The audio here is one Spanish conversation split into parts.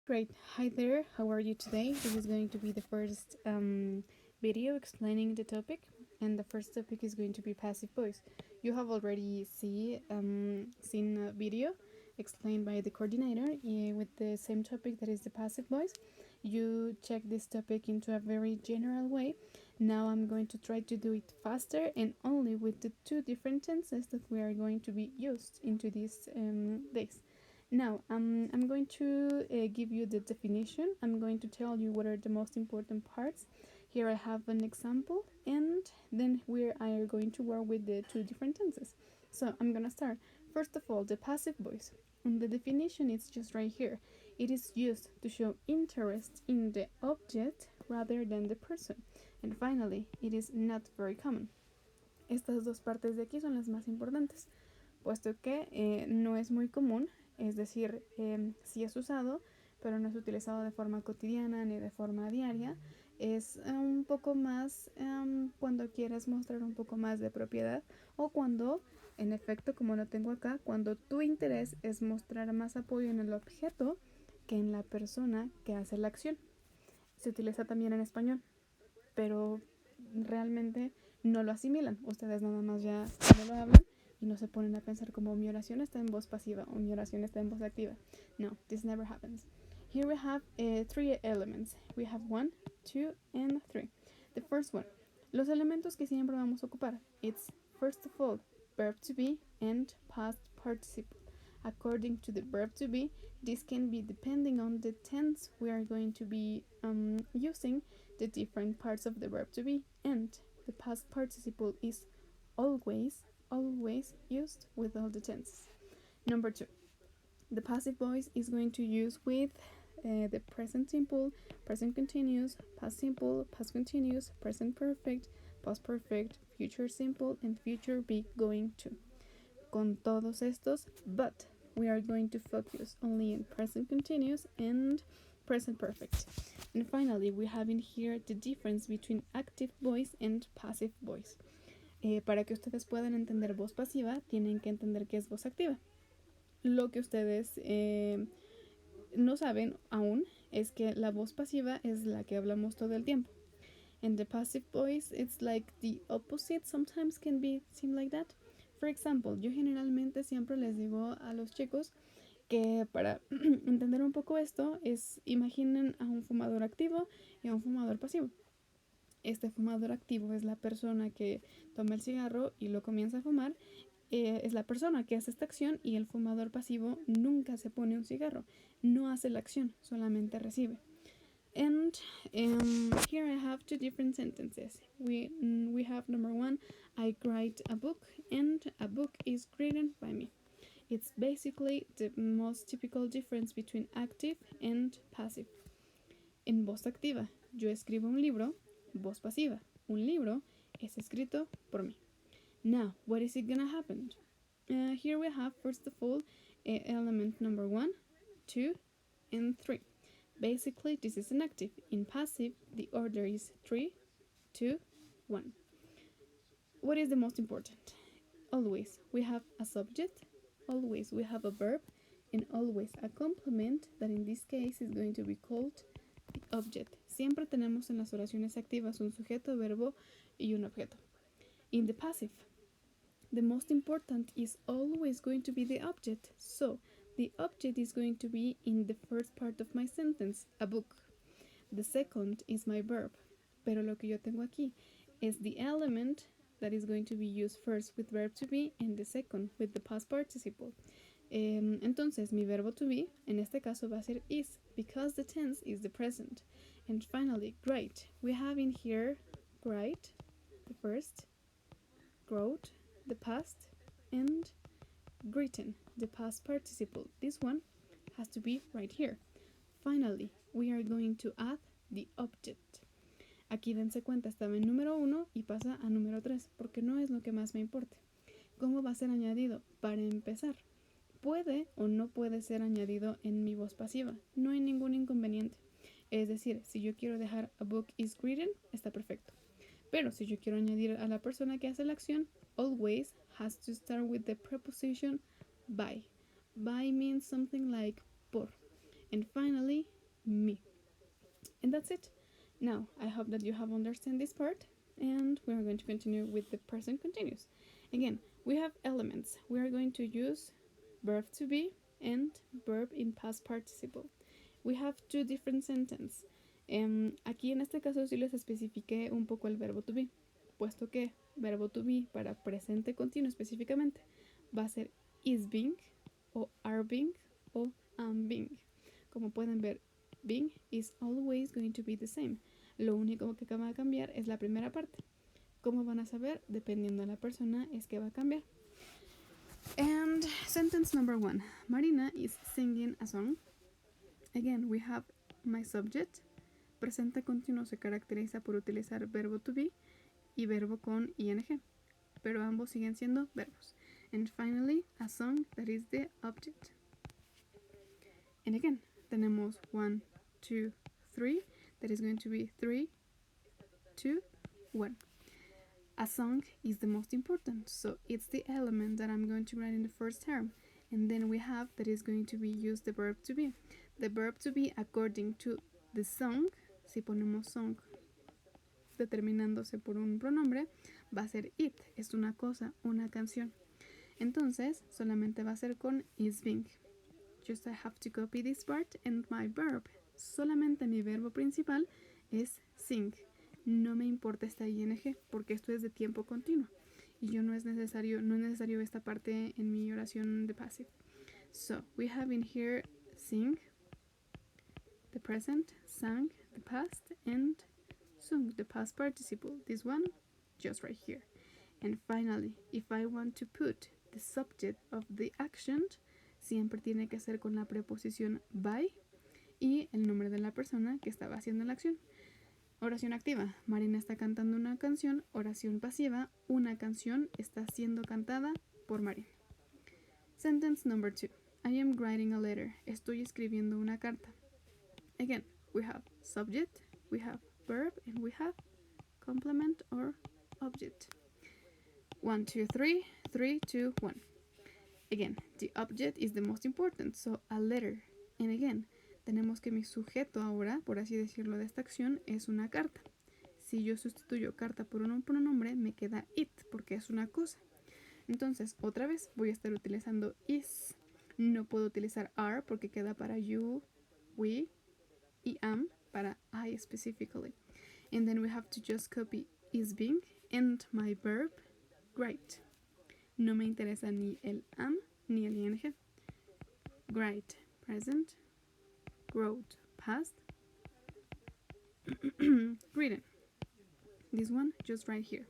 Great. Hi there. How are you today? This is going to be the first video explaining the topic, and the first topic is going to be passive voice. You have already seen a video explained by the coordinator with the same topic that is the passive voice. You check this topic into a very general way. Now I'm going to try to do it faster and only with the two different tenses that we are going to be used into these days. Now, I'm going to give you the definition. I'm going to tell you what are the most important parts. Here I have an example, and then we are going to work with the two different tenses. So I'm gonna start. First of all, the passive voice. And the definition is just right here. It is used to show interest in the object rather than the person. And finally, it is not very common. Estas dos partes de aquí son las más importantes, puesto que no es muy común, es decir, sí es usado, pero no es utilizado de forma cotidiana ni de forma diaria. Es un poco más cuando quieres mostrar un poco más de propiedad o cuando, en efecto, como lo tengo acá, cuando tu interés es mostrar más apoyo en el objeto que en la persona que hace la acción. Se utiliza también en español, pero realmente no lo asimilan. Ustedes nada más ya no lo hablan y no se ponen a pensar como mi oración está en voz pasiva o mi oración está en voz activa. No, this never happens. Here we have three elements. We have 1, 2, and 3. The first one, los elementos que siempre vamos a ocupar. It's first of all verb to be and past participle. According to the verb to be, this can be depending on the tense we are going to be using the different parts of the verb to be, and the past participle is always used with all the tenses. Number 2, the passive voice is going to use with the present simple, present continuous, past simple, past continuous, present perfect, past perfect, future simple, and future be going to. Con todos estos, but we are going to focus only in present continuous and present perfect. And finally, we have in here the difference between active voice and passive voice. Para que ustedes puedan entender voz pasiva, tienen que entender qué es voz activa. Lo que ustedes no saben aún es que la voz pasiva es la que hablamos todo el tiempo. And the passive voice, it's like the opposite, sometimes can be seem like that. For example, yo generalmente siempre les digo a los chicos que para entender un poco esto es imaginen a un fumador activo y a un fumador pasivo. Este fumador activo es la persona que toma el cigarro y lo comienza a fumar. Es la persona que hace esta acción, y el fumador pasivo nunca se pone un cigarro, no hace la acción, solamente recibe. And here I have two different sentences. We have number 1, I write a book, and a book is written by me. It's basically the most typical difference between active and passive. En voz activa, yo escribo un libro. Voz pasiva, un libro es escrito por mí. Now, what is it gonna happen? Here we have, first of all, element number 1, 2, and 3. Basically, this is an active. In passive, the order is 3, 2, 1. What is the most important? Always we have a subject, always we have a verb, and always a complement that in this case is going to be called the object. Siempre tenemos en las oraciones activas un sujeto, verbo y un objeto. In the passive, the most important is always going to be the object. So the object is going to be in the first part of my sentence, a book. The second is my verb, pero lo que yo tengo aquí is the element that is going to be used first with verb to be and the second with the past participle. Entonces mi verbo to be en este caso va a ser is, because the tense is the present. And finally, great. We have in here great, the first, growth, the past, and written, the past participle. This one has to be right here. Finally, we are going to add the object. Aquí dense cuenta, estaba en número 1 y pasa a número 3, porque no es lo que más me importa. ¿Cómo va a ser añadido? Para empezar, puede o no puede ser añadido en mi voz pasiva. No hay ningún inconveniente. Es decir, si yo quiero dejar a book is written, está perfecto. Pero si yo quiero añadir a la persona que hace la acción, always has to start with the preposition by. By means something like por. And finally, me. And that's it. Now, I hope that you have understood this part, and we are going to continue with the present continuous. Again, we have elements. We are going to use verb to be and verb in past participle. We have two different sentences. Aquí en este caso sí les especifiqué un poco el verbo to be, puesto que verbo to be para presente continuo específicamente va a ser is being o are being o am being. Como pueden ver, being is always going to be the same. Lo único que va a cambiar es la primera parte. ¿Cómo van a saber? Dependiendo de la persona es que va a cambiar. And sentence number 1. Marina is singing a song. Again, we have my subject. Presente continuo se caracteriza por utilizar verbo to be y verbo con ing, pero ambos siguen siendo verbos. And finally, a song, that is the object. And again, tenemos 1, 2, 3. That is going to be 3, 2, 1. A song is the most important, so it's the element that I'm going to write in the first term. And then we have that is going to be used the verb to be. The verb to be according to the song, si ponemos song determinándose por un pronombre, va a ser it, es una cosa, una canción. Entonces, solamente va a ser con is being. Just I have to copy this part and my verb. Solamente mi verbo principal es sing. No me importa esta ing porque esto es de tiempo continuo y yo no es necesario esta parte en mi oración de passive. So we have in here sing, the present, sang, the past, and sung, the past participle. This one just right here. And finally, if I want to put the subject of the action, siempre tiene que ser con la preposición by y el nombre de la persona que estaba haciendo la acción. Oración activa. Marina está cantando una canción. Oración pasiva. Una canción está siendo cantada por Marina. Sentence number 2. I am writing a letter. Estoy escribiendo una carta. Again, we have subject, we have verb, and we have complement or object. 1, 2, 3. 3, 2, 1. Again, the object is the most important, so a letter. And again, tenemos que mi sujeto ahora, por así decirlo, de esta acción es una carta. Si yo sustituyo carta por un pronombre, me queda it, porque es una cosa. Entonces, otra vez voy a estar utilizando is. No puedo utilizar are porque queda para you, we, y am para I specifically. And then we have to just copy is being and my verb, write. No me interesa ni el am ni el ing. Write, present. Wrote, past. Written. This one just right here.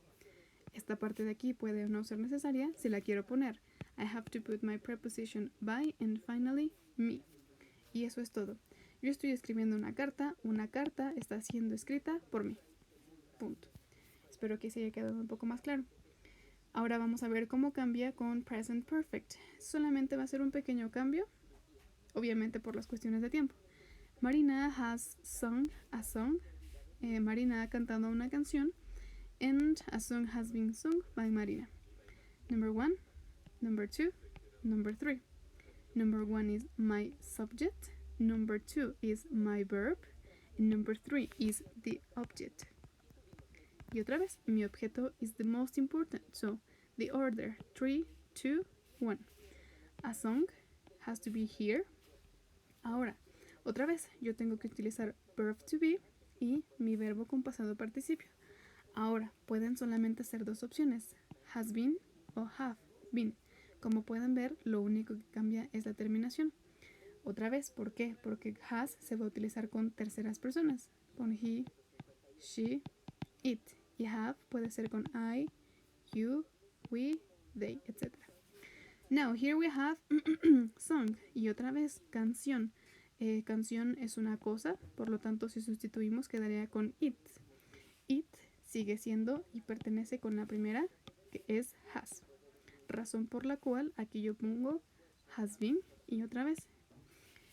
Esta parte de aquí puede no ser necesaria si la quiero poner. I have to put my preposition by and finally me. Y eso es todo. Yo estoy escribiendo una carta está siendo escrita por mí. Punto. Espero que se haya quedado un poco más claro. Ahora vamos a ver cómo cambia con present perfect. Solamente va a ser un pequeño cambio, obviamente por las cuestiones de tiempo. Marina has sung a song. Marina ha cantado una canción. And a song has been sung by Marina. Number 1, number 2, number 3. Number 1 is my subject. Number 2 is my verb. And number 3 is the object. Y otra vez, mi objeto is the most important. So, the order 3, 2, 1. A song has to be here. Ahora, otra vez, yo tengo que utilizar verb to be y mi verbo con pasado participio. Ahora, pueden solamente ser dos opciones, has been o have been. Como pueden ver, lo único que cambia es la terminación. Otra vez, ¿por qué? Porque has se va a utilizar con terceras personas, con he, she, it. Y have puede ser con I, you, we, they, etc. Now, here we have song. Y otra vez, canción. Canción es una cosa, por lo tanto, si sustituimos, quedaría con it. It sigue siendo y pertenece con la primera, que es has. Razón por la cual aquí yo pongo has been y otra vez.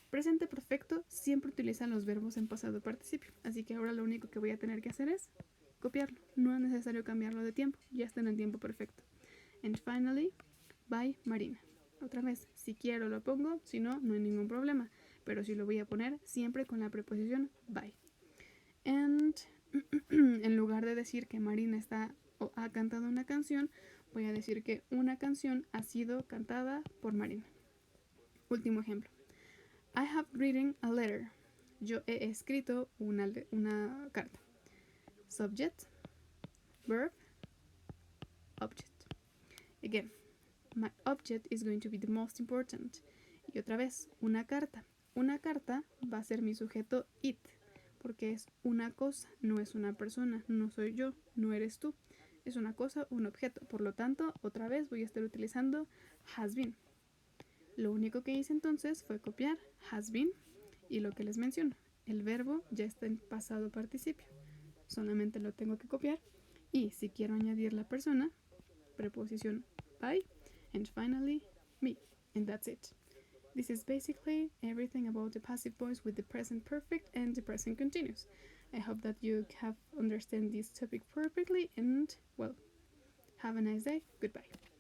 Presente perfecto siempre utilizan los verbos en pasado participio, así que ahora lo único que voy a tener que hacer es copiarlo. No es necesario cambiarlo de tiempo, ya está en el tiempo perfecto. And finally, by Marina. Otra vez, si quiero lo pongo, si no, no hay ningún problema. pero sí lo voy a poner siempre con la preposición by. And en lugar de decir que Marina está o ha cantado una canción, voy a decir que una canción ha sido cantada por Marina. Último ejemplo. I have written a letter. Yo he escrito una carta. Subject, verb, object. Again, my object is going to be the most important. Y otra vez, una carta. Una carta va a ser mi sujeto it, porque es una cosa, no es una persona, no soy yo, no eres tú. Es una cosa, un objeto. Por lo tanto, otra vez voy a estar utilizando has been. Lo único que hice entonces fue copiar has been y lo que les menciono. El verbo ya está en pasado participio. Solamente lo tengo que copiar. Y si quiero añadir la persona, preposición by, and finally me. And that's it. This is basically everything about the passive voice with the present perfect and the present continuous. I hope that you have understand this topic perfectly and, well, have a nice day. Goodbye.